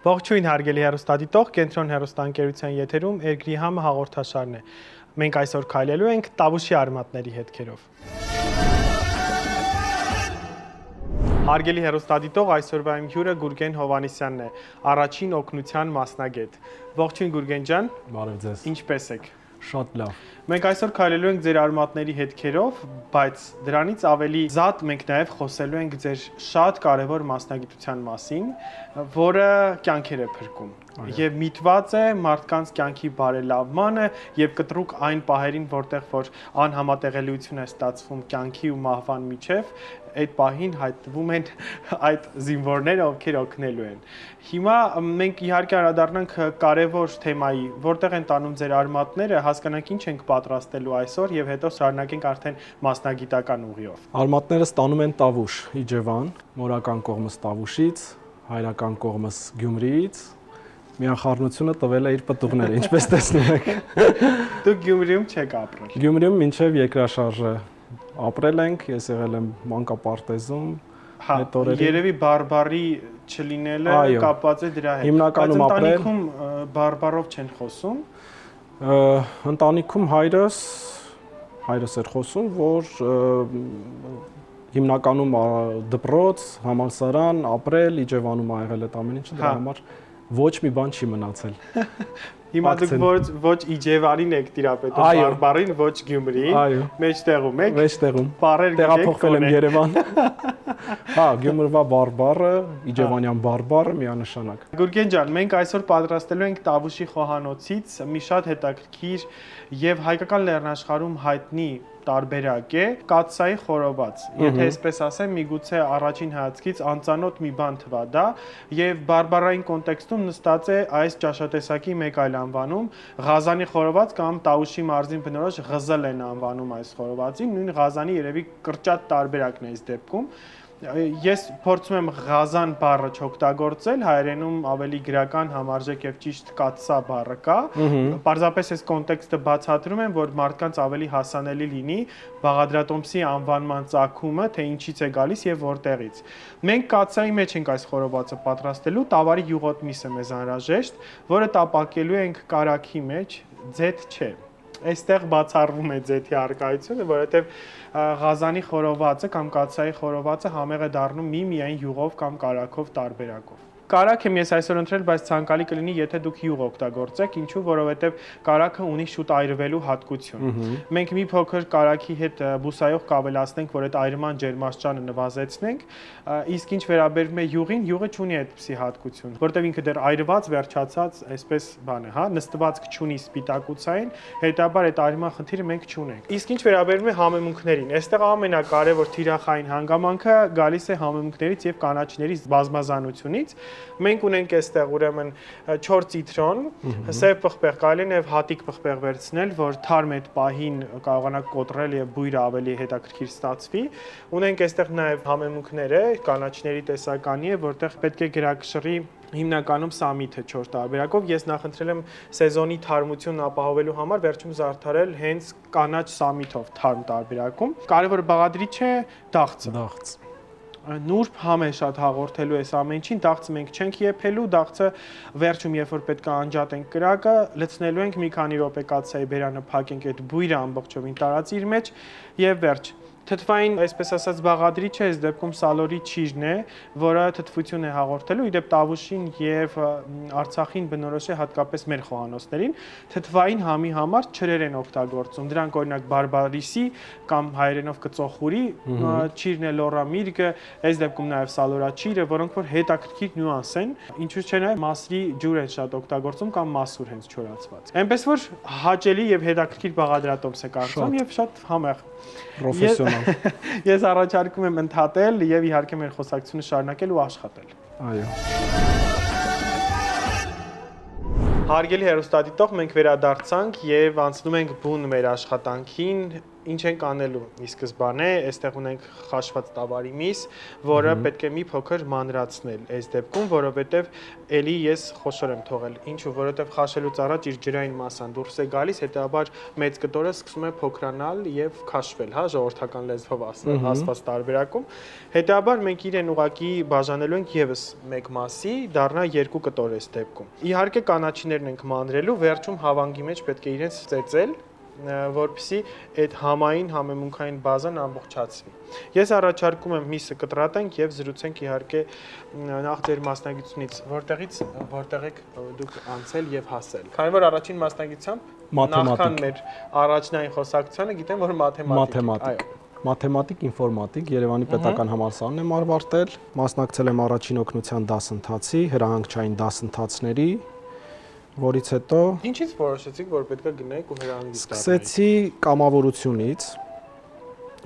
Ողջույն հարգելի հեռուստադիտող, Կենտրոն հեռուստաընկերության եթերում Երկրի համը հաղորդաշարն է։ Մենք այսօր քայլելու ենք Տավուշի արմատների հետքերով։ Հարգելի հեռուստադիտող, այսօրվա իմ հյուրը Գուրգեն Հովհաննիսյանն է, առաջին օգնության մասնագետ։ Ողջույն Գուրգեն ջան։ Բարև ձեզ։ Ինչպե՞ս եք։ Շատ լավ։ Մենք այսօր քայլելու ենք ձեր արմատների հետքերով, բայց դրանից ավելի զատ մենք նաև խոսելու ենք ձեր շատ կարևոր մասնագիտության մասին, որը կյանքեր է փրկում եւ միտված է մարդկանց կյանքի բարելավմանը եւ կտրուկ այն պահերին, որտեղ որ անհամատեղելիություն է ստացվում կյանքի ու մահվան միջև, այդ պահին հայտնվում են այդ զինվորները, ովքեր օգնելու են։ Հիմա մենք իհարկե անդրադառնանք կարևոր թեմայի, որտեղ են տանում ձեր արմատները, հասկանանք ինչ ենք պատրաստելու այսօր եւ հետո շարունակենք արդեն մասնագիտական ուղիով։ Արմատները ստանում են Տավուշ, Իջևան, մորական կողմս Տավուշից, հայրական կողմս Գյումրիից։ Միախառնությունը տվել է իր պտուղները, ինչպես տեսնում եք։ Դուք Գյումրիում չեք ապրել։ Գյումրիում մինչև երկրաշարժը ապրել ենք, ես եղել եմ մանկապարտեզում, այդ օրերին։ Երևի բարբարի չլինելը կապված է դրա հետ։ Հիմնականում ապրել։ Ընտանիքում բարբարով չեն խոսում։ Ընտանիքում հայրս էր խոսում, որ հիմնականում դպրոց, համալսարան, ապրել, Իջևանում ա եղել այդ ամեն ինչը, դրա համար ոչ մի բան չի մնացել։ Հիմա դուք ոչ Իջևանին եք տիրապետում, բարբարին, ոչ Գյումրիին, մեջտեղում եք։ Մեջտեղում։ Բառեր տեղափոխվել եմ Երևան։ Հա, Գյումրվա բարբառը, Իջևանյան բարբառը միանշանակ։ Գուրգեն ջան, մենք այսօր պատրաստելու ենք Տավուշի խոհանոցից մի շատ հետաքրքիր եւ հայկական լեռնաշխարհում հայտնի տարբերակ է կաթսայի խորոված։ Եթե այսպես ասեմ, միգուցե առաջին հայացքից անծանոթ մի բան թվա դա, եւ բարբառային կոնտեքստում նստած է այս ճաշատեսակի մեկ այլ անվանում՝ Ղազանի խորոված կամ Տավուշի մարզին բնորոշ ղզլ են անվանում այս խորովածին, նույն Ղազանի երևի կրճատ տարբերակն է այս դեպքում։ Ես փորձում եմ Ղազան բառը չօգտագործել, հայերենում ավելի գրական, համարժեք եւ ճիշտ կաթսա բառը կա։ Պարզապես այս կոնտեքստը բացատրում եմ, որ մարդկանց ավելի հասանելի լինի բաղադրատոմսի անվանման ծագումը, թե ինչից է գալիս եւ որտեղից։ Մենք կաթսայի մեջ ենք այս խորովածը պատրաստելու, տավարի յուղոտ միսը մեզ անհրաժեշտ, որը տապակելու ենք կարագի մեջ, ձեթ չէ։ Այստեղ բացառվում է ձեթի առկայությունը, որովհետև Ղազանի խորովածը կամ կաթսայի խորովածը համեղ է դառնում միայն յուղով կամ կարագով տարբերակով։ Կարագ եմ ես այսօր ընտրել, բայց ցանկալի կլինի, եթե դուք յուղ օգտագործեք, ինչու, որովհետև կարագը ունի շուտ այրվելու հատկություն։ Մենք մի փոքր կարագի հետ բուսայով կավելացնենք, որ այդ այրման ջերմաստիճանը նվազեցնենք, իսկ ինչ վերաբերում է յուղին, յուղը չունի այդպիսի հատկություն, որովհետև ինքը դեռ այրված, վերջացած, այսպես բան է, հա, նստվածք չունի սպիտակուցային, հետաբար այդ այրման խնդիրը մենք չունենք։ Իսկ ինչ վերաբերում է համեմունքներին, այստեղ ամենակարևոր թիրախային հանգամանքը գալիս է համեմունքներից եւ կանաչիների բազմազանությունից։ Մենք ունենք այստեղ ուրեմն 4 ցիտրոն, սև պղպեղ, կարելի է նաև հատիկ պղպեղ վերցնել, որ թարմ այդ պահին կարողանաք կոտրել եւ բույրը ավելի հետաքրքիր ստացվի։ Ունենք այստեղ նաև համեմունքները, կանաչիների տեսականի է, որտեղ պետք է գրակշռի հիմնականում սամիթը 4 տարբերակով։ Ես նախընտրել եմ սեզոնի թարմությունն ապահովելու համար վերջում զարդարել հենց կանաչ սամիթով թարմ տարբերակում։ Կարևորը բաղադրիչ է դաղձը։ Դաղձ։ Նուրբ համ է շատ հաղորդելու այս ամեն ինչին, դաղձը մենք չենք եփելու, դաղձը վերջում երբ որ պետք է անջատենք կրակը, լցնելու ենք մի քանի րոպե կաթսայի բերանը փակենք այդ բույրը ամբողջովին տարածի իր մեջ եւ վերջ։ Թթվային, այսպես ասած, բաղադրիչը այս դեպքում սալորի ճիրն է, որը թթվություն է հաղորդելու, իդեպ Տավուշին եւ Արցախին բնորոշ է հատկապես մեր խոհանոցներին, թթվային համի համար ջրեր են օգտագործում։ Դրանք օրինակ բարբարիսի կամ հայերենով կծոխուրի ճիրն է, լոռամիրգը, այս դեպքում նաեւ սալորաճիրը, որոնք որ հետաքրքիր նյուանս են, ինչու՞ չէ նաեւ մասրի ջուր են շատ օգտագործում կամ մասուր հենց չորացված։ Այնպես որ հաճելի եւ հետաքրքիր բաղադրատոմս է կարծում եւ շատ համեղ։ Պրոֆեսիոնալ։ Ես առաջարկում եմ ընդհատել եւ իհարկե մեր խոսակցությունը շարունակել ու աշխատել։ Այո։ Հարգելի հեռուստադիտող, մենք վերադարձանք եւ անցնում ենք բուն մեր աշխատանքին։ ինչ ենք անելու ի սկզբանե, այստեղ ունենք խաշված տավարի միս, որը պետք է մի փոքր մանրացնել այս դեպքում, որովհետև էլի ես խոշոր եմ թողել։ Ինչու, որովհետև խաշելուց առաջ իր ջրային մասան դուրս է գալիս, հետեւաբար մեծ կտորը սկսում է փոքրանալ եւ քաշվել, հա, ժողովրդական լեզվով ասված տարբերակում։ Հետեւաբար մենք իրեն ուղակի բաժանելու ենք եւս մեկ մասի, դառնա 2 կտոր այս դեպքում։ Իհարկե կանաչիներն ենք մանրելու, վերջում հավանգի մեջ պետք է իրենց ծեծել, որպեսզի այդ համային համեմունքային բազան ամբողջացվի։ Ես առաջարկում եմ միսը կտրատենք եւ զրուցենք իհարկե նախ ձեր մասնագիտությունից, որտեղ եք դուք անցել եւ հասել։ Քանի որ առաջին մասնագիտությամբ նախքան մեր առաջնային խոսակցությանը գիտեմ, որ մաթեմատիկ։ Մաթեմատիկ, ինֆորմատիկ, Երևանի պետական համալսարանն եմ ավարտել, մասնակցել եմ առաջին օգնության դասընթացի, հրահանգչային դասընթացների, որից հետո Ինչից որոշեցիք, որ պետք է գնայիք ու հրահանգիչ դառնայիք։ Սկսեցի կամավորությունից,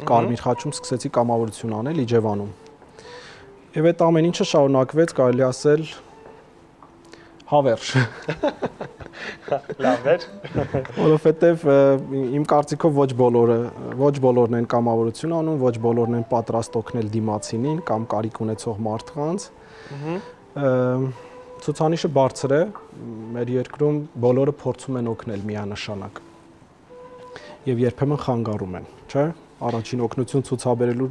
Կարմիր խաչում սկսեցի կամավորություն անել Իջևանում։ Եվ այդ ամեն ինչը շարունակվեց, կարելի ասել, հավերժ։ Լավ էր։ Որովհետև իմ կարծիքով ոչ բոլորն են կամավորություն անում, ոչ բոլորն են պատրաստ օգնել դիմացինին կամ կարիք ունեցող մարդկանց։ Ցուցանիշը բարձր է, մեր երկրում բոլորը փորձում են օգնել միանշանակ։ Եվ երբեմն խանգարում են, չէ՞։ Առաջին օգնություն ցուցաբերելու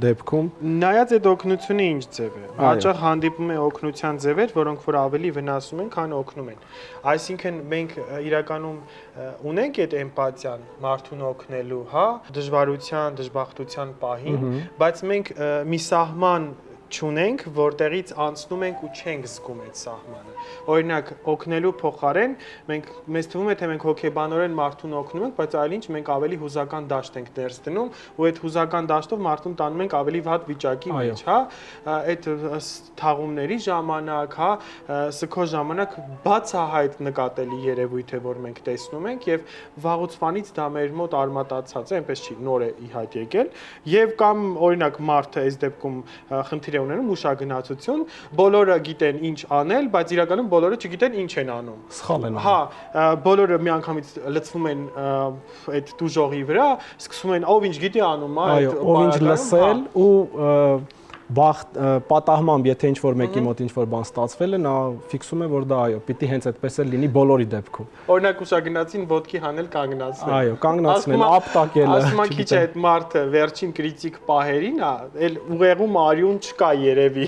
դեպքում նայած այդ օգնությունը ինչ ձև է։ Հաճախ հանդիպում է օգնության ձևեր, որոնք որ ավելի վնասում են, քան օգնում են։ Այսինքն մենք իրականում ունենք այդ էմպաթիան մարդուն օգնելու, հա, դժվարության, դժբախտության պահին, բայց մենք մի սահման չունենք, որտեղից անցնում ենք ու չենք զգում այդ սահմանը։ Օրինակ, օգնելու փոխարեն մեզ թվում է, թե մենք հոգեբանորեն մարդուն օգնում ենք, բայց այլ ինչ մենք ավելի հուզական դաշտ ենք ներս դնում, ու այդ հուզական դաշտով մարդուն տանում ենք ավելի վատ վիճակի մեջ, հա, այդ թաղումների ժամանակ, հա, սքո ժամանակ բացահայտ նկատելի երևույթ է, որ մենք տեսնում ենք, եւ վաղուց դա մեր մոտ արմատացած է, այնպես չի, նոր է ի հայտ եկել, եւ կամ օրինակ մարդը այս դեպքում խնդիր ունենում ուշագնացություն, բոլորը գիտեն ինչ անել, բայց իրականում բոլորը չգիտեն ինչ են անում։ Սխալ են անում։ Հա, բոլորը միանգամից լցվում են այդ դուժողի վրա, սկսում են ով ինչ գիտի անում, այո, ով ինչ լսել ու պատահմամբ, եթե ինչ-որ մեկի մոտ ինչ-որ բան ստացվել է, նա ֆիքսում է, որ դա այո, պիտի հենց այդպես էլ լինի բոլորի դեպքում։ Օրինակ ուշագնացին ոտքի հանել կանգնացնել։ Այո, կանգնացնել, ապտակել։ Ասում եմ քիչ այդ մարդը վերջին կրիտիկ պահերին, էլ ուղեղում արյուն չկա երևի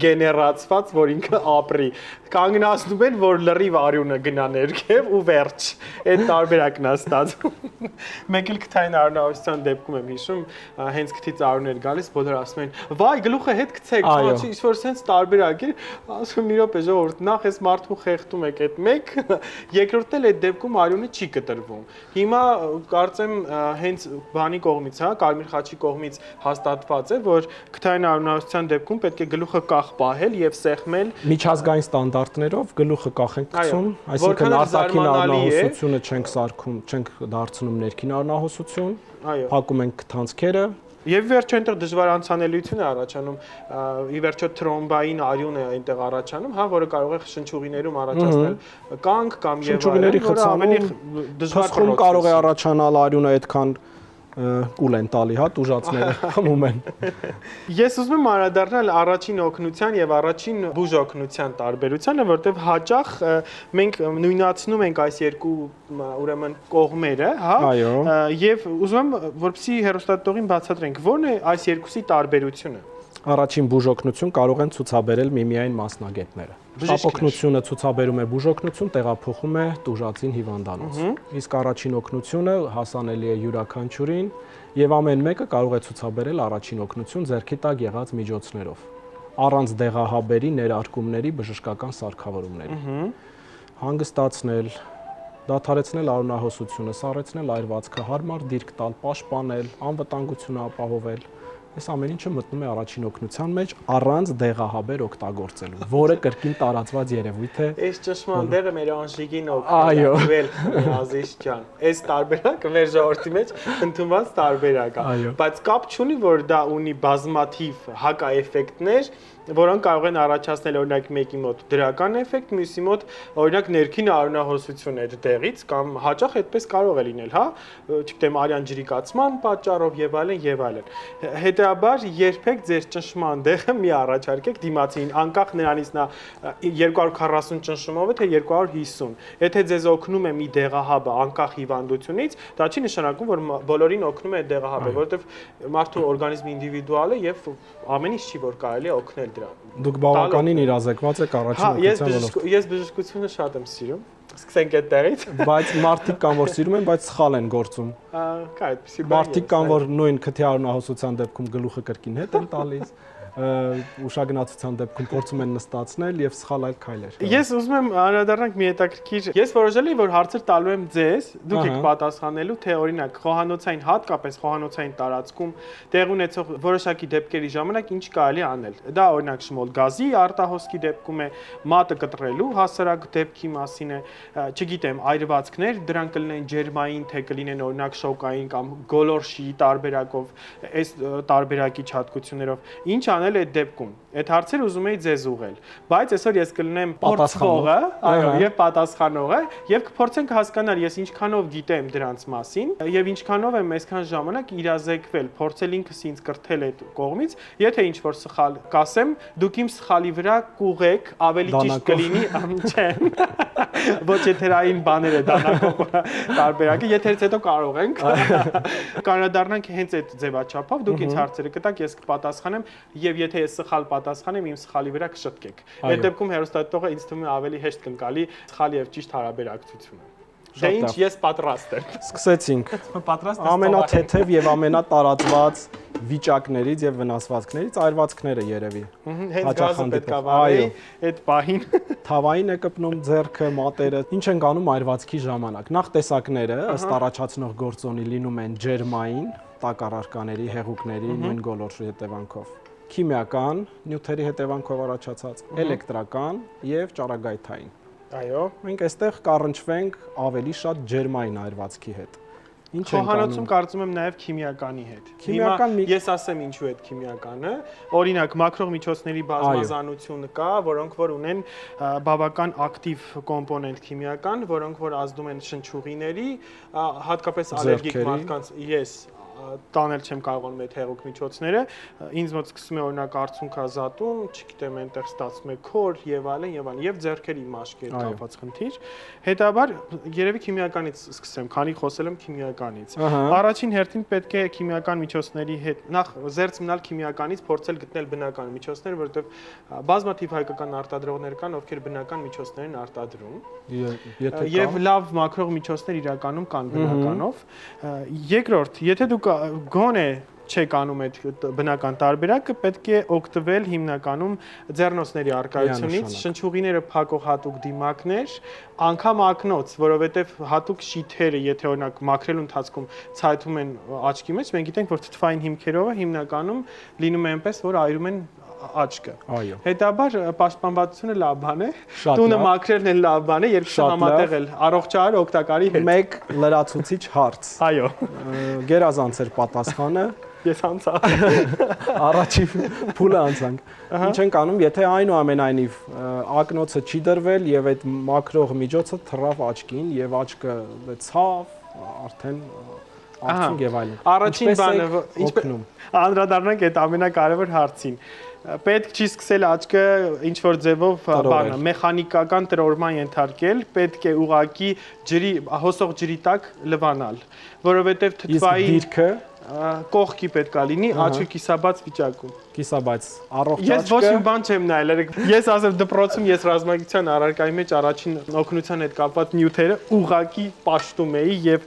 գեներացված, որ ինքը ապրի։ Կանգնացնում են, որ լրիվ արյունը գնա ներքև ու վերջ։ Այդ տարբերակն է ստացվում։ Մեկ էլ քթային արյունահոսության դեպքում եմ հիշում, հենց քթից արյուն էր գալիս, բոլորը ասում են՝ «Վայ, գլուխը հետ գցեք, ոչ ինչ-որ sense տարբերակ է»։ Ասում եմ՝ «Մի րոպե, ժողովուրդ, նախ էս մարդու խեղդում եք այդ մեկ, երկրորդն էլ այդ դեպքում արյունը չի կտրվում»։ Հիմա կարծեմ հենց բանի կողմից, հա, Կարմիր խաչի կողմից հաստատված է, որ քթային արյունահոսության դեպքում պետք է գլուխը կախ պահել եւ սեղմել միջազգային ստանդարտներով գլուխը կախ ենք գցում, այսինքն արտաքին արյունահոսությունը չենք սարքում, չենք դարձնում ներքին արյունահոսություն, փակում ենք քթանցքերը Եվ վերջը այնտեղ դժվար անցանելիություն է առաջանում, ի վերջո թրոմբային արյուն է այնտեղ առաջանում, հա, որը կարող է շնչուղիներում առաջացնել կանգ կամ եւ շնչուղիների խցանում դժվար կարող է առաջանալ արյունը այդքան կուլ են տալի, հա, տուժածները խմում են։ Ես ուզում եմ անդրադառնալ առաջին օգնության եւ առաջին բուժօգնության տարբերությանը, որտեղ հաճախ մենք նույնացնում ենք այս երկու ուրեմն կողմերը, հա, եւ ուզում եմ որպեսզի հեռուստադիտողին բացատրենք, ո՞րն է այս երկուսի տարբերությունը։ Առաջին բուժօգնություն կարող են ցուցաբերել միմիայն մասնագետները։ Շտապօգնությունը ցուցաբերում է բուժօգնություն, տեղափոխում է տուժածին հիվանդանոց։ Իսկ առաջին օգնությունը հասանելի է յուրաքանչյուրին եւ ամեն մեկը կարող է ցուցաբերել առաջին օգնություն ձեռքի տակ եղած միջոցներով, առանց դեղահաբերի, ներարկումների, բժշկական սարքավորումների։ Հանգստացնել, դադարեցնել արյունահոսությունը, սառեցնել այրվածքը, հարմար դիրք տալ, պաշտպանել, անվտանգությունը ապահովել։ Այս ամեն ինչը մտնում է առաջին օգնության մեջ առանց դեղահաբեր օգտագործելու, որը կրկին տարածված երևույթ է։ Այս ճշմարտ դեղը մեր Անժիկին օգտվել Ազիզ ջան։ Այս տարբերակը մեր ժողովրդի մեջ ընդունված տարբերակ է, բայց կապ չունի, որ դա ունի բազմաթիվ հակաէֆեկտներ, որոնք կարող են առաջացնել օրինակ մեկի մոտ դրական էֆեկտ, մյուսի մոտ օրինակ ներքին արյունահոսություն այդ դեղից կամ հաճախ այդպես կարող է լինել, հա, չգիտեմ, արյան ջրիկացման պատճառով եւ այլն եւ այլն։ Հետեւաբար երբեք ձեր ճնշման դեղը մի առաջարկեք դիմացին, անկախ նրանից նա 240 ճնշումով է թե 250։ Եթե ձեզ օգնում է մի դեղահաբը անկախ հիվանդությունից, դա չի նշանակում, որ բոլորին օգնում է այդ դեղահաբը, որովհետեւ մարդու օրգանիզմը ինդիվիդուալ է եւ ամեն ինչ չի որ կարելի է օգնել դրան։ Դուք բավականին իրազեկված եք առաջին օգնության Ես բժշկությունը շատ եմ սիրում։ Սկսենք այդտեղից։ Բայց մարդիկ կան որ սիրում են, բայց սխալ են գործում։ Կա այդպեսի բան։ Մարդիկ կան որ նույն քթի արյունահոսության դեպքում գլուխը կրկին հետ են տալիս, ուշագնացության դեպքում փորձում են նստացնել եւ սխալ այլ քայլեր։ Ես ուզում եմ անդրադառնանք մի հետաքրքիր։ Ես որոշել եմ, որ հարցեր տալու եմ ձեզ, դուք եք պատասխանելու, թե օրինակ խոհանոցային հատկապես խոհանոցային տարածքում տեղ ունեցող որոշակի դեպքերի ժամանակ ինչ կարելի անել։ Դա օրինակ շմոլ գազի արտահոսքի դեպքում է, մատը կտրելու հասարակ դեպքի մասին է, չգիտեմ, այրվածքներ, դրանք կլինեն ջերմային, թե կլինեն օրինակ շոկային կամ գոլորշի տարբերակով, այս տարբերակի հատկություններով։ Ինչ անել այդ դեպքում։ Այդ հարցերը ուզում էի ձեզ ուղղել, բայց այսօր ես կլինեմ փորձողը, այո, եւ պատասխանողը, եւ կփորձենք հասկանալ ես ինչքանով գիտեմ դրանց մասին եւ ինչքանով եմ այսքան ժամանակ իրազեկվել, փորձել ինքս ինձ կրթել այդ կողմից, եթե ինչ որ սխալ կասեմ, դուք իմ սխալի վրա կուղեք, ավելի ճիշտ կլինի, չէ։ Ոչ եթերային բաներ է դանակով տարբերակը, եթերից հետո կարող ենք կանադառնանք հենց այդ ձևաչափով, դուք ինձ հարցերը կտաք, ես կպատասխանեմ եւ եթե ես սխալ պատասխանեմ, իմ սխալի վրա կշտկեք։ Այդ դեպքում հեռուստատիտողը ինձ թվում է ավելի հեշտ կընկալի սխալ եւ ճիշտ հարաբերակցությունը։ Դե ինչ ես պատրաստ եմ։ Սկսեցինք։ Պատրաստ եմ։ Ամենաթեթև եւ ամենատարածված վիճակներից եւ վնասվածքներից այրվածքները երևի։ Հենց գազը պետք է վարի այդ պահին։ Թավային է կպնում ձեռքը, մատերը։ Ինչ են անում այրվածքի ժամանակ։ Նախ տեսակները ըստ առաջացնող գործոնի լինում են ջերմային, տակառարկաների, հեղուկների, նույն գոլորշի հետևանքով։ Քիմիական նյութերի հետևանքով առաջացած, էլեկտրական եւ ճառագայթային։ Այո, մենք այստեղ կառնչվենք ավելի շատ ջերմային այրվածքի հետ։ Ինչ են խոհանոցում կարծում եմ նաև քիմիականի հետ։ Ես ասեմ ինչու է քիմիականը։ Օրինակ մակրող միջոցների բազմազանություն կա, որոնք որ ունեն բավական ակտիվ կոմպոնենտ քիմիական, որոնք որ ազդում են շնչուղիների, հատկապես ալերգիկ մարդկանց, ես տանել չեմ կարողանում այդ հեղուկ միջոցները, ինձ մոտ սկսում է օրինակ արցունքազատում, չգիտեմ, այնտեղ ստացվում է քոր եւ այլն եւ ձեռքերի մաշկի հետ կապված խնդիր։ Հետաբար երևի քիմիականից սկսեմ, քանի խոսել եմ քիմիականից։ Առաջին հերթին պետք է քիմիական միջոցների հետ նախ զերծ մնալ քիմիականից, փորձել գտնել բնական միջոցներ, որովհետեւ բազմաթիվ հայկական արտադրողներ կան, ովքեր բնական միջոցներ են արտադրում։ Եվ լավ մակրող միջոցներ իրականում կան բնականով։ Երկրորդ, եթե դուք գոնե չեք անում այդ բնական տարբերակը, պետք է օգտվել հիմնականում ձեռնոցների առկայությունից, շնչուղիները փակող հատուկ դիմակներ, անգամ ակնոց, որովհետև հատուկ շիթերը, եթե օրինակ մաքրելու ընթացքում ցայթում են աչքի մեջ, մենք գիտենք, որ թթվային հիմքերով հիմնականում լինում է այնպես, որ այրում են աչքը։ Հետաբար պաշտպանվածությունը լավ բան է, տունը մաքրելն էլ լավ բան է, երկուսը համատեղել, առողջարար օգտակարի հետ։ Մեկ լրացուցիչ հարց։ Այո։ Գերազանց էր պատասխանը։ Ես անցա։ Առաջի փուլը անցանք։ Ինչ ենք անում, եթե այնուամենայնիվ ակնոցը չի դրվել եւ այդ մաքրող միջոցը թռավ աչքին եւ աչքը ցավ, արդեն արցունք եւ այլն։ Առաջին բանը ինչպես անդրադառնանք այդ ամենակարևոր հարցին։ Պետք չի սկսել աչքը ինչ որ ձևով բանը մեխանիկական տրորման ենթարկել, պետք է ուղակի ջրի հոսող ջրի տակ լվանալ, որովհետև թթվայի դիրքը կողքի պետք է լինի աչքը կիսաբաց վիճակում։ Կիսաբաց առողջ աչքը։ Ես ոչ մի բան չեմ նայել, ես ասեմ դպրոցում ես ռազմագիտության առարկայի մեջ առաջին օգնության հետ կապված նյութերը ուղակի պաշտում էի եւ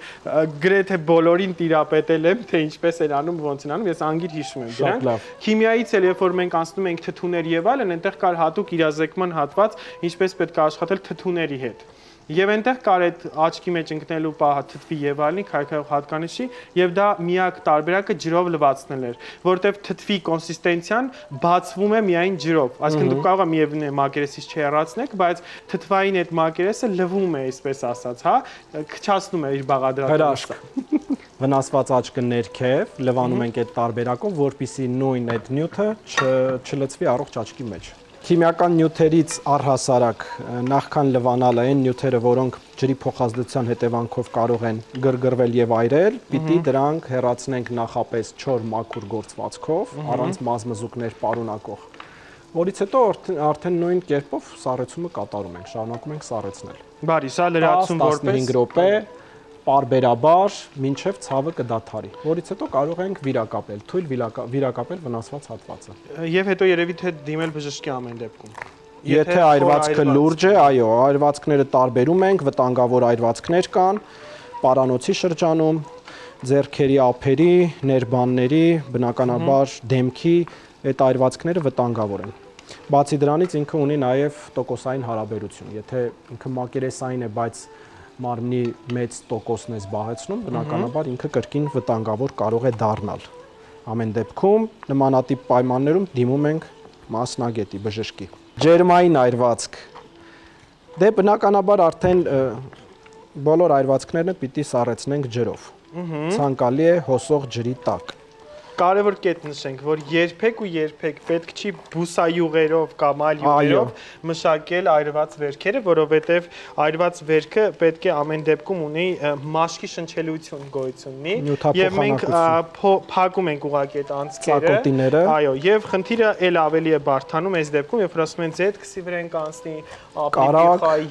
գրեթե բոլորին տիրապետել եմ, թե ինչպես են անում, ոնց են անում, ես անգիր հիշում եմ դրանք։ Քիմիայից էլ երբ որ մենք անցնում ենք թթուներ եւ այլն, այնտեղ կար հատուկ իրազեկման հատված, ինչպես պետք է աշխատել թթուների հետ։ Եվ այնտեղ կար այդ աչքի մեջ ընկնելու պահը թթվի եւ այլնի քայքայող հատկանիշի եւ դա միակ տարբերակը ջրով լվացնելն էր, որտեւ թթվի կոնսիստենցիան բացվում է միայն ջրով, այսինքն դուք կարող եք միևնույն է մակերեսից չհեռացնեք, բայց թթվային այդ մակերեսը լվում է, այսպես ասած, հա, քչացնում է իր բաղադրատը։ վնասված աչքը ներքև, լվանում ենք այդ տարբերակով, որպեսզի նույն այդ նյութը չլցվի առողջ աչքի մեջ։ Քիմիական նյութերից առհասարակ նախքան լվանալը այն նյութերը, որոնք ջրի փոխազդեցության հետևանքով կարող են գրգռվել եւ այրել, պիտի դրանք հեռացնենք նախապես չոր մաքուր գործվածքով, առանց մազմզուկներ պարունակող, որից հետո արդեն նույն կերպով սառեցումը կատարում ենք, շարունակում ենք սառեցնել։ Բարի, սա լրացում որպես 15 րոպե պարբերաբար մինչև ցավը կդադարի, որից հետո կարող ենք վիրակապել, թույլ վիրակապել վնասված հատվածը։ Եվ հետո երևի թե դիմել բժշկի ամեն դեպքում։ Եթե այրվածքը լուրջ է, այո, այրվածքները տարբերում ենք, վտանգավոր այրվածքներ կան, պարանոցի շրջանում, ձեռքերի ափերի, ներբանների, բնականաբար դեմքի այդ այրվածքները վտանգավոր են։ Բացի դրանից ինքը ունի նաև տոկոսային հարաբերություն։ Եթե ինքը մակերեսային է, բայց մարմնի մեծ տոկոսն է զբաղեցնում, բնականաբար ինքը կրկին վտանգավոր կարող է դառնալ։ Ամեն դեպքում նմանատիպ պայմաններում դիմում ենք մասնագետի, բժշկի։ Ջերմային այրվածք։ Դե բնականաբար արդեն բոլոր այրվածքներն պիտի սառեցնենք ջրով։ Ցանկալի է հոսող ջրի տակ։ Կարևոր կետ նշենք, որ երբեք ու երբեք պետք չի բուսայուղերով կամ այլ յուղերով մշակել այրված վերքերը, որովհետև այրված վերքը պետք է ամեն դեպքում ունի մաշկի շնչելիություն գոյություն ունի, եւ մենք փակում ենք ուղղակի այդ անցքերը, այո, եւ խնդիրը էլ ավելի է բարդանում այս դեպքում, երբ որ ասում են ձեթքսի վրա ենք անցնի,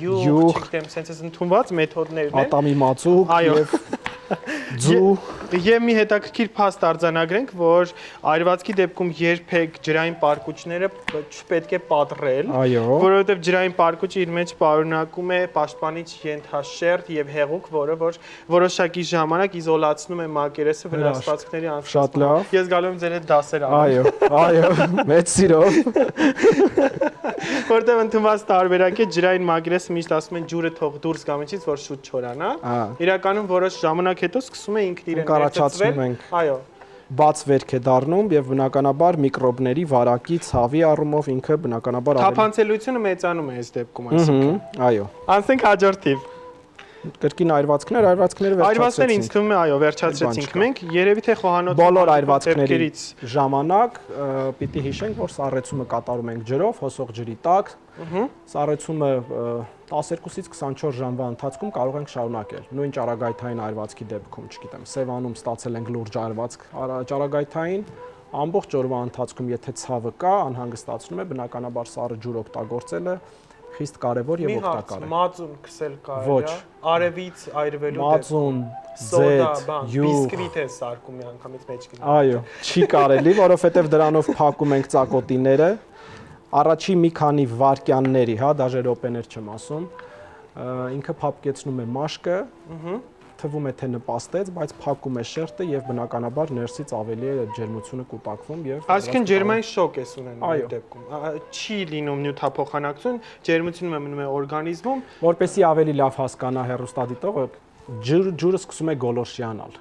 յուղ, չգիտեմ, sense էս ընդունված մեթոդներն են, ատամի մածուկ եւ ձու եւ մի հետաքրքիր փաստ արձանագրենք, որ այրվածքի դեպքում երբեք ջրային պարկուճները չպետք է պատռել, որովհետեւ ջրային պարկուճը իր մեջ պարունակում է պաշտպանիչ ենթաշերտ եւ հեղուկ, որը որ որոշակի ժամանակ իզոլացնում է մակերեսը վնասվածքների անցկացման։ Ես գալու եմ ձեր հետ դասեր անել։ Այո, մեծ սիրով։ Որտեղ ընդունված տարբերակ է ջրային մակերեսը միշտ ասում են ջուրը թող դուրս գա միջից, որ շուտ չորանա։ Իրականում որոշ ժամանակ հետո սկսում է ինքն իրեն ներծծվել։ Այո։ Բաց վերք է դառնում եւ բնականաբար միկրոբների, վարակի, ցավի առումով ինքը բնականաբար թափանցելիությունը մեծանում է այս դեպքում, այսինքն։ Այո։ Անցենք հաջորդ թիվ։ Կրկին այրվածքները վերջացրեցինք։ Այրվածքները ինձ թվում է, այո, վերջացրեցինք մենք, երևի թե խոհանոցի բոլոր այրվածքներից ժամանակ պիտի հիշենք, որ սառեցումը կատարում ենք ջրով, հոսող ջրի տակ։ Սառեցումը 12-ից 24 ժամվա ընթացքում կարող ենք շարունակել։ Նույն ճառագայթային այրվածքի դեպքում, չգիտեմ, Սևանում ստացել ենք լուրջ այրվածք ճառագայթային, ամբողջ օրվա ընթացքում եթե ցավը կա, անհանգստացնում է, բնականաբար սառը ջուր օգտագործելը խիստ կարևոր եւ օգտակար է։ Մածուն քսել կարելի է, արևից այրվելու մածուն, ձեթ, յուղ, բիսկվիթ է սարկում միանգամից մեջ գնում։ Այո, չի կարելի, որովհետեւ դրանով փակում ենք ծակոտիները։ Առաջի մի քանի վայրկյանների, հա, դաժե րոպեներ չեմ ասում, ինքը փափկեցնում է մաշկը, թվում է թե նպաստեց, բայց փակում է շերտը եւ բնականաբար ներսից ավելի է ջերմությունը կուտակվում եւ այսինքն ջերմային շոկ է ունենում այդ դեպքում։ Չի լինում նյութափոխանակություն, ջերմությունը մնում է օրգանիզմում, որպեսզի ավելի լավ հասկանա հեռուստադիտողը, ջուրը սկսում է գոլորշիանալ։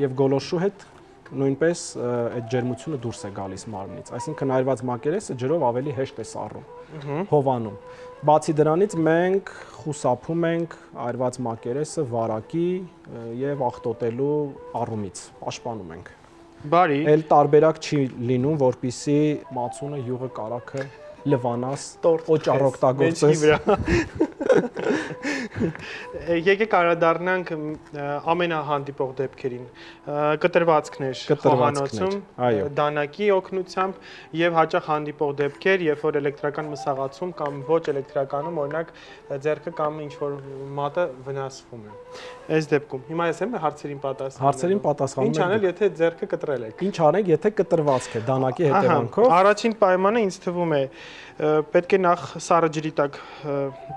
Եվ գոլորշու հետ նույնպես այդ ջերմությունը դուրս է գալիս մարմնից, այսինքն այրված մակերեսը ջրով ավելի հեշտ է սառում, հովանում։ Բացի դրանից մենք խուսափում ենք այրված մակերեսը վարակի եւ աղտոտելու առումից, պաշտպանում ենք։ Բարի։ Էլ տարբերակ չի լինում, որpիսի մածունը յուղը կարակը լվանաս, օճառ օգտագործես։ Եկեք անդրադառնանք ամենահանդիպող դեպքերին, կտրվածքներ խոհանոցում, դանակի օգնությամբ եւ հաճախ հանդիպող դեպքեր, երբ որ էլեկտրական մսաղացում կամ ոչ էլեկտրականում, օրինակ ձեռքը կամ ինչ որ մատը վնասվում է։ Այս դեպքում հիմա ես եմ հարցերին պատասխանում։ Հարցերին պատասխանում եմ։ Ինչ անել, եթե ձեռքը կտրել եք։ Ինչ անենք, եթե կտրվածք է դանակի հետևանքով։ Առաջին պայմանը ինձ թվում է պետք է նախ սառը ջրի տակ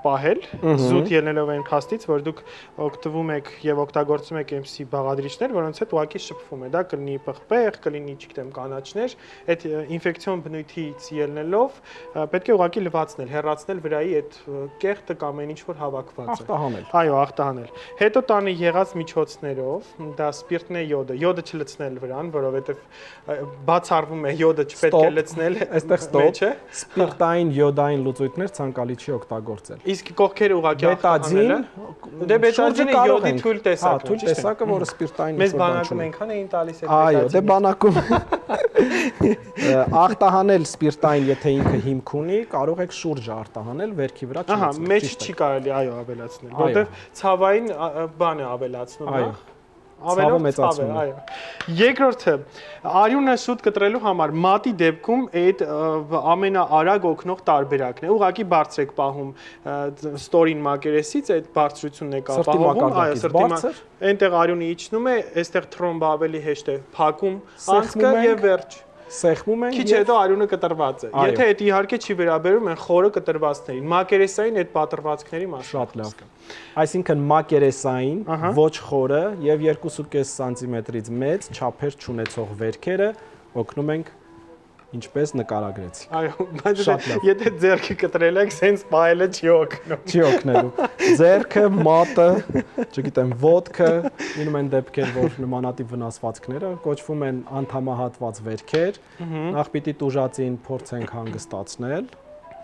պահել, զուտ ելնելով այն փաստից, որ դուք օգտվում եք եւ օգտագործում եք այնպիսի բաղադրիչներ, որոնց հետ ուղղակի շփվում է, դա կլինի պղպեղ, կլինի, չգիտեմ, կանաչներ, այդ ինֆեկցիոն բնույթից ելնելով պետք է ուղղակի լվացնել, հեռացնել վրայի այդ կեղտը կամ այն ինչ որ հավաքված է։ Ախտահանել։ Այո, ախտահանել։ Հետո տանը եղած միջոցներով, դա սպիրտն է յոդը չլցնել վրան, որովհետեւ բացառվում է յոդը չպետք է լցնել, այստեղ ստոպ, սպիրտային յոդային լուծույթներ ցանկալի չի օգտագործել։ Իսկ կողքերը ուղղակի բետադին, դե բետադինը յոդի թույլ հա, տեսակն է, թույլ տեսակը, որը սպիրտային մեզ բանակում այնքան էին տալիս այդ այո, դե բետադինը։ բանակում արտահանել սպիրտային, եթե ինքը հիմք ունի, կարող եք շուրջը արտահանել վերքի վրա Ահա, չլցնել։ մեջ չի կարելի այո ավելացնել, որտեվ ցավային բան է ավելացնում, Այո։ ավելով մեծացնում ցավ է։ է, այո։ Երկրորդը, արյունը շուտ կտրելու համար մատի դեպքում այդ ամենաարագ օգնող տարբերակն է։ Ուղղակի բարձր եք պահում ստորին մակերեսից, այդ բարձրությունն եք Սրտի ապահովում, մակարդակից բարձր։ այնտեղ արյունը իջնում է, այստեղ թրոմբը ավելի հեշտ է փակում Սեղմում անցքը ենք, եւ վերջ։ Սեղմում են Քիչ հետո արյունը կտրված է։ Այո։ Եթե այդ իհարկե չի վերաբերում են խորը կտրվածներին, մակերեսային այդ պատրվածքների մասին։ Շատ լավ։ Այսինքն մակերեսային, ոչ խորը եւ 2.5 սանտիմետրից մեծ չափեր չունեցող վերքերը օգնում ենք ինչպես նկարագրեցի։ Այո, բայց Շատ լավ։ եթե ձեռքը կտրել եք, սենց պայելը չի օգնում։ Չի օգնելու։ Ձեռքը, մատը, չգիտեմ, ոտքը, լինում են դեպքեր, որ նմանատիպ վնասվածքները կոչվում են անդամահատված վերքեր։ Նախ պիտի տուժածին փորձենք հանգստացնել։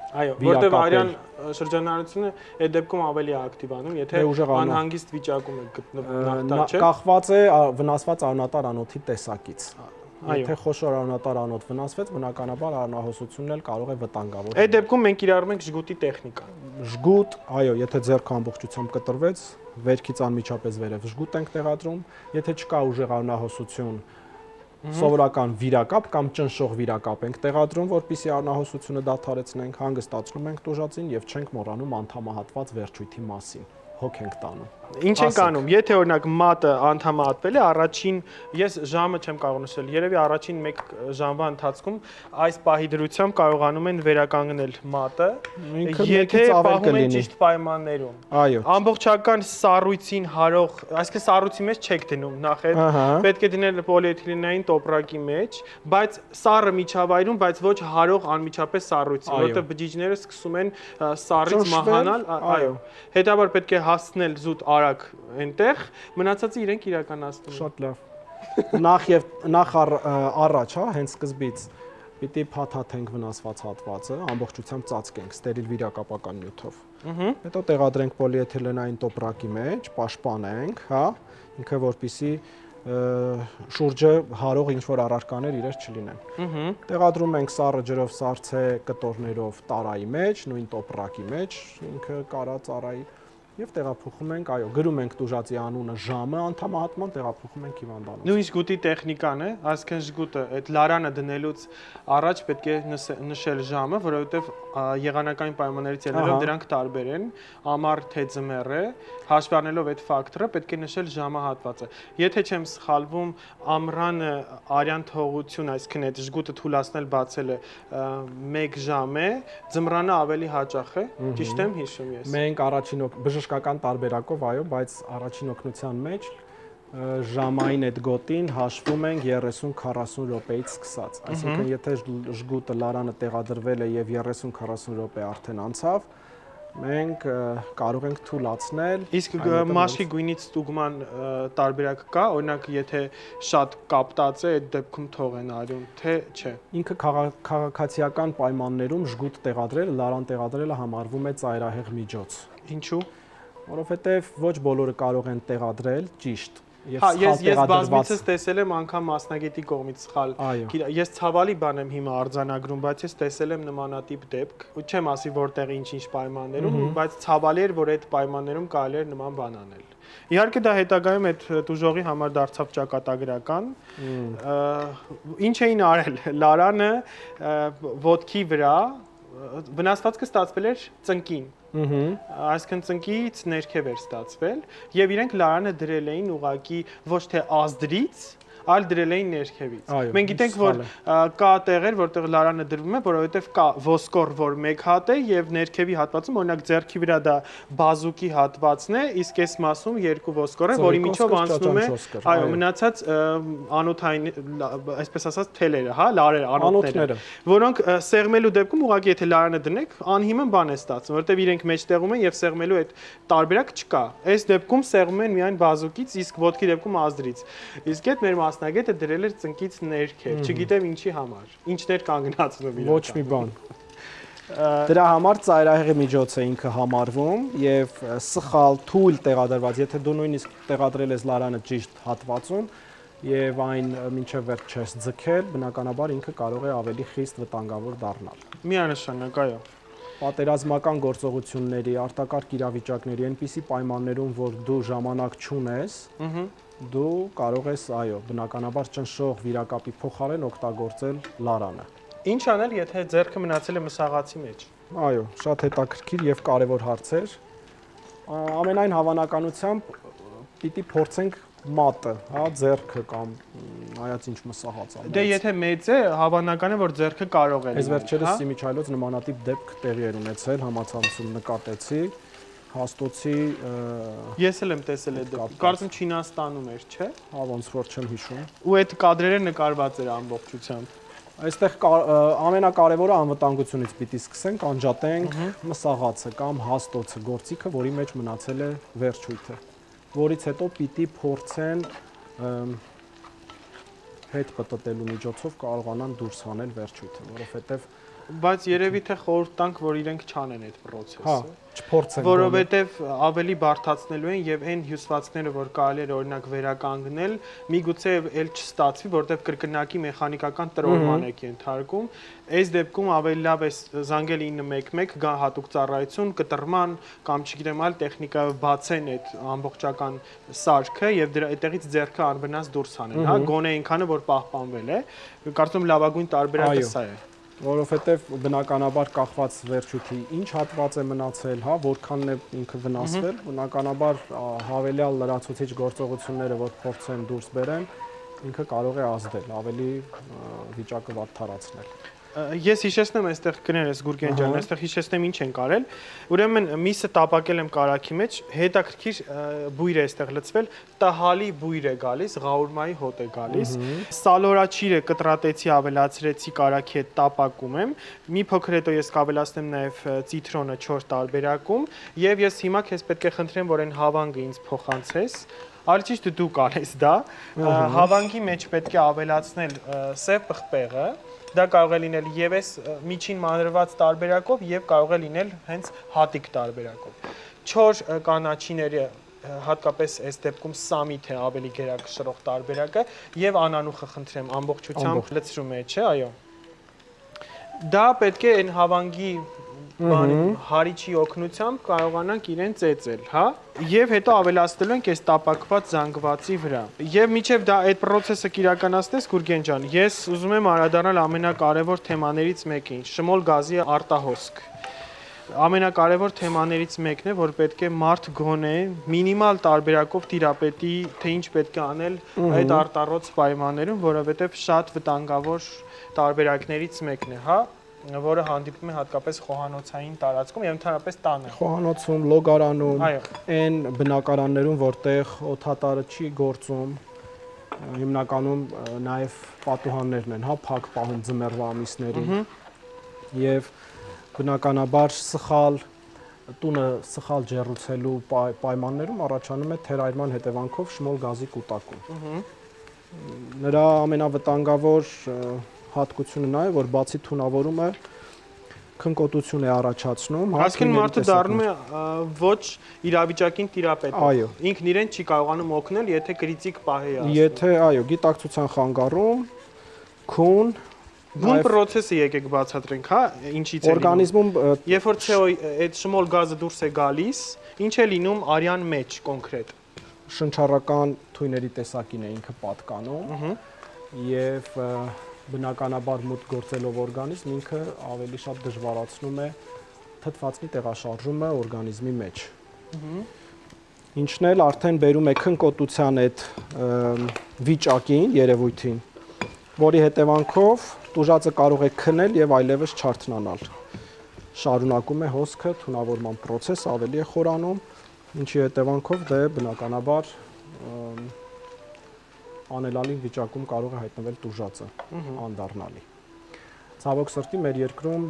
Այո, որտեղ արյան շրջանառությունը այդ դեպքում ավելի է ակտիվանում, եթե անհանգիստ վիճակում եք գտնվում նախտաճը։ Կախված է վնասված արյունատար անոթի տեսակից։ Այո։ Եթե խոշոր արյունատար անոթ վնասվեց, բնականաբար արյունահոսությունն էլ կարող է վտանգավոր։ Այդ դեպքում մենք կիրառում ենք ժգուտի տեխնիկա։ Ժգուտ, այո, եթե ձեռքը ամբողջությամբ կտրվեց, վերքից անմիջապես վերև ժգուտ ենք տեղադրում, եթե չկա ուժեղ արյունահոսություն, սովորական վիրակապ կամ ճնշող վիրակապ ենք տեղադրում, որպեսզի արյունահոսությունը դադարեցնենք, հանգստացնում ենք տուժածին եւ չենք մոռանում անդամահատված վերջույթի մասին։ Հոգ ենք տանում։ Ինչ ենք անում, եթե օրինակ մատը անդամահատվել է, առաջին ես ժամը չեմ կարող նշել, երևի առաջին 1 ժամվա ընթացքում այս պահի դրությամբ կարողանում են վերականգնել մատը, եթե պահում են ճիշտ պայմաններում։ Այո։ Ամբողջական սառույցին հարող, այսինքն սառույցի մեջ չեք դնում, նախ այդ պետք է դնել պոլիէթիլենային տոպրակի մեջ, բայց սառը միջավայրում, բայց ոչ հարող անմիջապես սառույցի, որովհետև բջիջները սկսում են սառից մահանալ, այո։ Հետաբար պետք է հասցնել զուտ արագ այնտեղ, մնացածը իրենք իրականացնում են։ Շատ լավ։ Նախ առաջ, հա, հենց սկզբից պիտի փաթաթենք վնասված հատվածը, ամբողջությամբ ծածկենք ստերիլ վիրակապական նյութով։ Հետո տեղադրենք պոլիէթիլենային տոպրակի մեջ, պաշտպանենք, հա, ինքը որպեսզի շուրջը հարող ինչ-որ առարկաներ իրեր չլինեն։ Տեղադրում ենք սառը ջրով սառցե կտորներով տարայի մեջ, նույն տոպրակի մեջ, ինքը կարա ծառայի եւ տեղափոխում ենք, այո, գրում ենք տուժածի անունը, ժամը, անդամահատման տեղափոխում ենք հիվանդանոց։ Նույն ժգուտի տեխնիկան է, այսինքն ժգուտը այդ լարանը դնելուց առաջ պետք է նշել ժամը, որովհետեւ եղանակային պայմաններից ելնելով դրանք տարբեր են, ամառ թե ձմեռ է, հաշվի առնելով այդ ֆակտորը պետք է նշել ժամահատվածը։ Եթե չեմ սխալվում, ամռանը արյան թողություն, այսինքն այդ ժգուտը թուլացնել բացելը 1 ժամ է, ձմռանը ավելի հաճախ է, ճիշտ եմ հիշում ես։ Մենք առաջին բժշկական տարբերակով, այո, բայց առաջին օգնության մեջ ժամային այդ գոտին հաշվում ենք 30-40 րոպեից սկսած։ Այսինքն, եթե ժգուտը լարանը տեղադրվել է եւ 30-40 րոպե արդեն անցավ, մենք կարող ենք թուլացնել։ Իսկ մաշկի գույնից ստուգման տարբերակ կա, օրինակ, եթե շատ կապտած է, այդ դեպքում թողեն արյուն, թե չէ։ Ինքը քաղաքացիական պայմաններում ժգուտ տեղադրելը, լարան տեղադրելը համարվում է ծայրահեղ միջոց։ Ինչու՞։ Որովհետև ոչ բոլորը կարող են տեղադրել ճիշտ։ Ես բազմիցս տեսել եմ անգամ մասնագետի կողմից սխալ։ Ես ցավալի բան եմ հիմա արձանագրում, բայց ես տեսել եմ նմանատիպ դեպք։ Չեմ ասի որտեղ ինչ-ինչ պայմաններում, բայց ցավալի էր, որ այդ պայմաններում կարելի էր նման բան անել։ Իհարկե դա հետագայում այդ տուժողի համար դարձավ ճակատագրական։ Ինչ էին արել։ Լարանը ոտքի վրա վնասվածքը ստացվել էր ծնկին։ Այսինքն ծնկից ներքև էր ստացվել եւ իրենք լարանը դրել էին ուղակի ոչ թե ազդրից, այլ դրել էին ներքևից։ Մենք գիտենք, որ կա տեղեր, որտեղ լարանը դրվում է, որովհետև կա ոսկոր, որ մեկ հատ է եւ ներքևի հատվածում, օրինակ ձեռքի վրա դա բազուկի հատվածն է, իսկ այս մասում 2 ոսկոր է, որի միջով անցնում է, այո, մնացած անոթային, այսպես ասած, թելերը, հա, լարերը, անոթները, որոնք սեղմելու դեպքում ուղղակի եթե լարանը դնեք, անհիմն բան է ստացվում, որովհետև իրենք մեջտեղում են եւ սեղմելու այդ տարբերակ չկա։ Այս դեպքում սեղմում են միայն բազուկից, իսկ ոտքի դեպքում ազդրից։ Իսկ այդ մեր մասնագետը դրել էր ծնկից ներքև, չգիտեմ ինչի համար, ինչներ կանգնացնում իրական։ Ոչ մի բան։ Դրա համար ծայրահեղի միջոց է ինքը համարվում եւ սխալ թույլ տեղադրված, եթե դու նույնիսկ տեղադրել ես լարանը ճիշտ հատվածում եւ այն մինչեւ վերջ չես ձգել, բնականաբար ինքը կարող է ավելի խիստ վտանգավոր դառնալ։ Միանշանակ, այո։ Պատերազմական գործողությունների, արտակարգ իրավիճակների այնպիսի պայմաններում, որ դու ժամանակ չունես, դու կարող ես, այո, բնականաբար ճնշող վիրակապի փոխարեն օգտագործել լարանը։ Ինչ անել, եթե ձեռքը մնացել է մսաղացի մեջ։ Այո, շատ հետաքրքիր եւ կարեւոր հարցեր։ Ամենայն հավանականությամբ պիտի փորձենք մատը, հա, ձեռքը կամ այած ինչ մսաղաց անել։ Դե եթե մեծ է, հավանական է, որ ձեռքը կարող է։ Այս վերջերս Սիմիչայլոց նմանատիպ դեպք տեղի էր ունեցել, համացանցում նկատեցի, հաստոցի Ես էլ եմ տեսել այդ դեպքը։ Կարծում Չինաստանում էր, չէ՞։ հա ոնց որ չեմ հիշում։ Ու այդ կադրերը նկարված էր ամբողջությամբ։ Այստեղ ամենակարևորը անվտանգությունից պիտի սկսենք, անջատենք մսաղացը կամ հաստոցը, գործիքը, որի մեջ մնացել է վերջույթը, որից հետո պիտի փորձեն հետ պտտելու միջոցով կարողանան դուրս հանել վերջույթը, որովհետև Բայց երևի թե խորհուրդ տանք, որ իրենք չանեն այդ process-ը։ հա, չփորձեն, որովհետև ավելի բարդացնելու են եւ այն հյուսվածքները, որ կարելի է օրինակ վերականգնել, միգուցե էլ չստացվի, որովհետև կրկնակի մեխանիկական տրորման եք ենթարկում։ Այս դեպքում ավելի լավ է զանգել 911, գա հատուկ ծառայություն, կտրման կամ չգիտեմ այլ տեխնիկայով բացեն այդ ամբողջական սարքը եւ դրա այդտեղից ձեռքը անվնաս դուրս հանեն, հա, գոնե այնքանը որ պահպանվել է։ Կարծում լավագույն տարբերակը սա է։ Որովհետև բնականաբար կախված վերջույթի ինչ հատված է մնացել, հա, որքանն է ինքը վնասվել, բնականաբար հավելյալ լրացուցիչ գործողությունները, որ փորձեն դուրս բերեն, ինքը կարող է ազդել, ավելի վիճակը վատթարացնել։ Ես հիշեցնեմ այստեղ կներես Գուրգեն ջան, այստեղ հիշեցնեմ ինչ ենք արել։ Ուրեմն միսը տապակել եմ կարագի մեջ, հետաքրքիր բույր է այստեղ լցվել, տհալի բույր է գալիս, ղաուրմայի հոտ է գալիս։ Սալորաչիրը կտրատեցի, ավելացրեցի կարագի հետ տապակում եմ։ Մի փոքր հետո ես կավելացնեմ նաև ցիտրոնը 4 տարբերակում, եւ ես հիմա քեզ պետք է խնդրեմ, որ այն հավանգը ինձ փոխանցես։ Արիճիշտ դու կարես դա։ Հավանգի մեջ պետք է ավելացնել սև պղպեղը։ Դա կարող է լինել եւ այս միջին մանրված տարբերակով եւ կարող է լինել հենց հատիկ տարբերակով։ 4 կանաչիները հատկապես այս դեպքում սամիթ է ավելի գերակշռող տարբերակը եւ անանուխը խնդրեմ ամբողջությամբ լցրում է, չէ՞, այո։ Դա պետք է այն հավանգի հարիչի օգնությամբ կարողանանք իրեն ծեծել, հա, եւ հետո ավելացնելու ենք այս տապակված զանգվածի վրա։ Եվ միջև դա այդ process-ը կիրականացնես Գուրգեն ջան, ես ուզում եմ անդրադառնալ ամենակարևոր թեմաներից մեկին՝ շմոլ գազի արտահոսք։ Ամենակարևոր թեմաներից մեկն է, որ պետք է մարդ գոնե մինիմալ տարբերակով տիրապետի, թե ինչ պետք է անել այդ արտառոց պայմաններում, որովհետեւ շատ վտանգավոր տարբերակներից մեկն է, հա, որը հանդիպում է հատկապես խոհանոցային տարածքում եւ ընդհանրապես տանը։ Խոհանոցում, լոգարանում, այն բնակարաններում, որտեղ օդատարը չի գործում, հիմնականում նաեւ պատուհաններն են, հա, փակ պահում ձմեռվա ամիսներին։ Եվ բնականաբար տունը սխալ ջեռուցելու պայմաններում առաջանում է թերայրման հետևանքով շմոլ գազի կուտակում։ Նրա ամենավտանգավոր հատկությունը նա է, որ բացի թունավորումը քնկոտություն է առաջացնում, հասկին մարդը դառնում է ոչ իրավիճակին տիրապետ։ Այո։ Ինքն իրեն չի կարողանում օգնել, եթե կրիտիկ պահ է ասում։ Եթե, այո, գիտակցության խանգարում, քուն, Բուն process-ը եկեք բացատրենք, հա, ինչից է օրգանիզմում, երբ որ այդ շմոլ գազը դուրս է գալիս, ինչ է լինում արյան մեջ կոնկրետ։ Շնչառական թույների տեսակին է ինքը պատկանում եւ բնականաբար մուտք գործելով օրգանիզմ ինքը ավելի շատ դժվարացնում է թթվածնի տեղաշարժումը օրգանիզմի մեջ։ Ինչն էլ արդեն բերում է քնկոտության այդ վիճակին, երևույթին, որի հետևանքով տուժածը կարող է քնել եւ այլևս չարթնանալ։ Շարունակում է հոսքը, թունավորման process-ը ավելի է խորանում, ինչի հետևանքով դե բնականաբար անելալի վիճակում կարող է հայտնվել տուժածը, անդառնալի։ Ցավոք սրտի մեր երկրում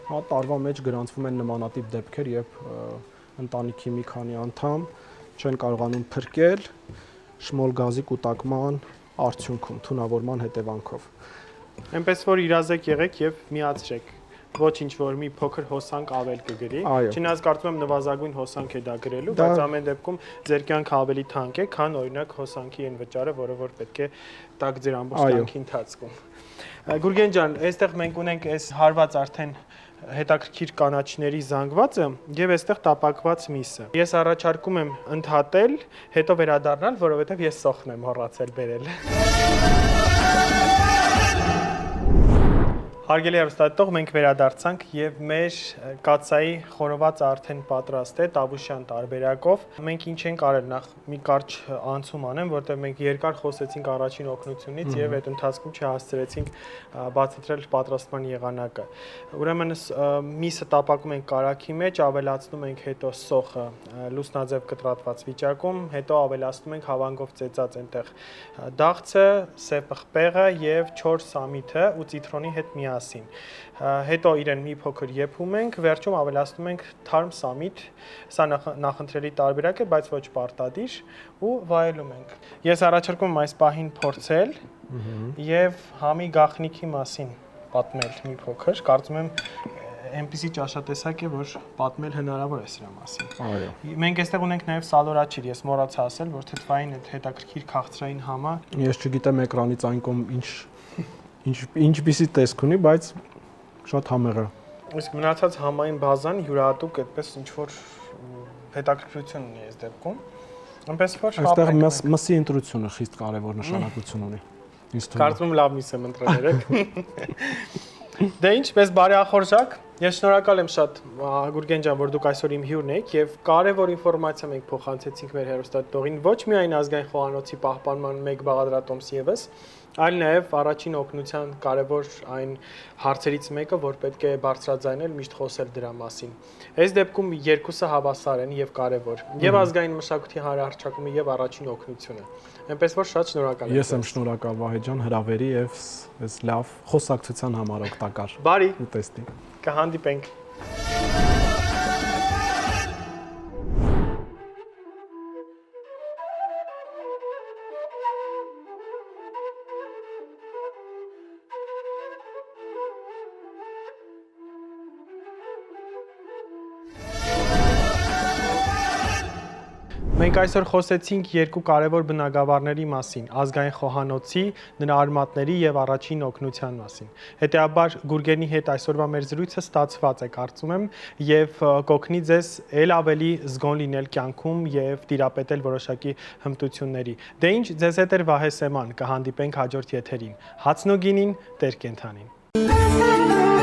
հա տարվա մեջ գրանցվում են նմանատիպ դեպքեր, երբ ընտանիքի մի քանի անդամ չեն կարողանում փրկել շմոլ գազի կուտակման արդյունքում, թունավորման հետևանքով։ Այնպես որ իրազեկ եղեք եւ միացրեք ոչինչ որ մի փոքր հոսանք ավել կգրի։ Այո։ Չնայած կարծում եմ նվազագույն հոսանք է դա գրելու, Դա- բայց ամեն դեպքում ձեր կյանքը ավելի թանկ է, քան օրինակ հոսանքի այն վճարը, որը որ պետք է տակ ձեր ամբողջ Այո։ կյանքի ընթացքում։ Գուրգեն ջան, այստեղ մենք ունենք այս հարված արդեն հետաքրքիր կանաչիների զանգվածը եւ այստեղ տապակված միսը։ Ես առաջարկում եմ ընդհատել, հետո վերադառնալ, որովհետեւ ես սոխն եմ հոռացել բերել։ Հարգելի հեռուստադիտող, մենք վերադարձանք եւ մեր կացայի խորովածը արդեն պատրաստ է տավուշյան տարբերակով։ Մենք ինչ ենք արել, նախ մի կարճ անցում անեմ, որտեղ մենք երկար խոսեցինք առաջին օգնությունից եւ այդ ընթացքում չհասցրեցինք բացատրել պատրաստման եղանակը։ Ուրեմն միսը տապակում ենք կարագի մեջ, ավելացնում ենք հետո սոխը լուսնաձև կտրատված վիճակում, հետո ավելացնում ենք հավանգով ծեծած այնտեղ դաղձը, սև պղպեղը եւ 4 սամիթը ու ցիտրոնի հետ միասին։ Հետո իրեն մի փոքր եփում ենք, վերջում ավելացնում ենք թարմ սամիթ, սա նախընտրելի տարբերակ է, բայց ոչ պարտադիր ու վայելում ենք։ Ես առաջարկում եմ այս պահին փորձել եւ համի գաղտնիքի մասին պատմել մի փոքր, կարծում եմ այնպիսի ճաշատեսակ է, որ պատմել հնարավոր է սրա մասին։ Այո։ Մենք այստեղ ունենք նաև սալորաչիր, ես մոռացա ասել, որ թթվային այդ հետաքրքիր քաղցրային համը։ Ես չգիտեմ էկրանից այն կողմ ինչպիսի տեսք ունի, բայց շատ համեղ է։ Իսկ մնացած համային բազան յուրահատուկ այդպես ինչ որ հետաքրքրություն ունի այս դեպքում։ Այնպես որ Այստեղ մսի ընտրությունը խիստ կարևոր նշանակություն ունի։ Ինձ թվում է։ Կարծում եմ լավ միս եմ ընտրել եք։ Դե ինչպես բարեախորժակ, ես շնորհակալ եմ շատ Գուրգեն ջան, որ դուք այսօր իմ հյուրն եք եւ կարեւոր ինֆորմացիա մենք փոխանցեցինք մեր հեռուստադիտողին ոչ միայն ազգային խոհանոցի պահպանման մեկ բաղադրատոմս եւս, այլ նաեւ առաջին օգնության կարեւոր այն հարցերից մեկը, որ պետք է բարձրաձայնել, միշտ խոսել դրա մասին։ Այս դեպքում երկուսը հավասար են եւ կարեւոր։ Եվ ազգային մշակույթի հանրահռչակումը եւ առաջին օգնությունը։ Այնպես որ շատ շնորհակալ եմ։ Ես եմ շնորհակալ Վահե ջան հրավերի եւ այս լավ խոսակցության համար օգտակար։ Բարի, ուտեստի։ կհանդիպենք։ Մենք այսօր խոսեցինք երկու կարևոր բնագավառների մասին՝ ազգային խոհանոցի, նրա արմատների եւ առաջին օգնության մասին։ Հետեւաբար Գուրգենի հետ այսօրվա մեր զրույցը ստացված է, կարծում եմ, եւ կօգնի ձեզ ել ավելի զգոն լինել կյանքում եւ տիրապետել որոշակի հմտությունների։ Դե ինչ, ձեզ հետ էր Վահե Սեման, կհանդիպենք հաջորդ եթերին։ Հացն ու գինին, տեր կենթանին։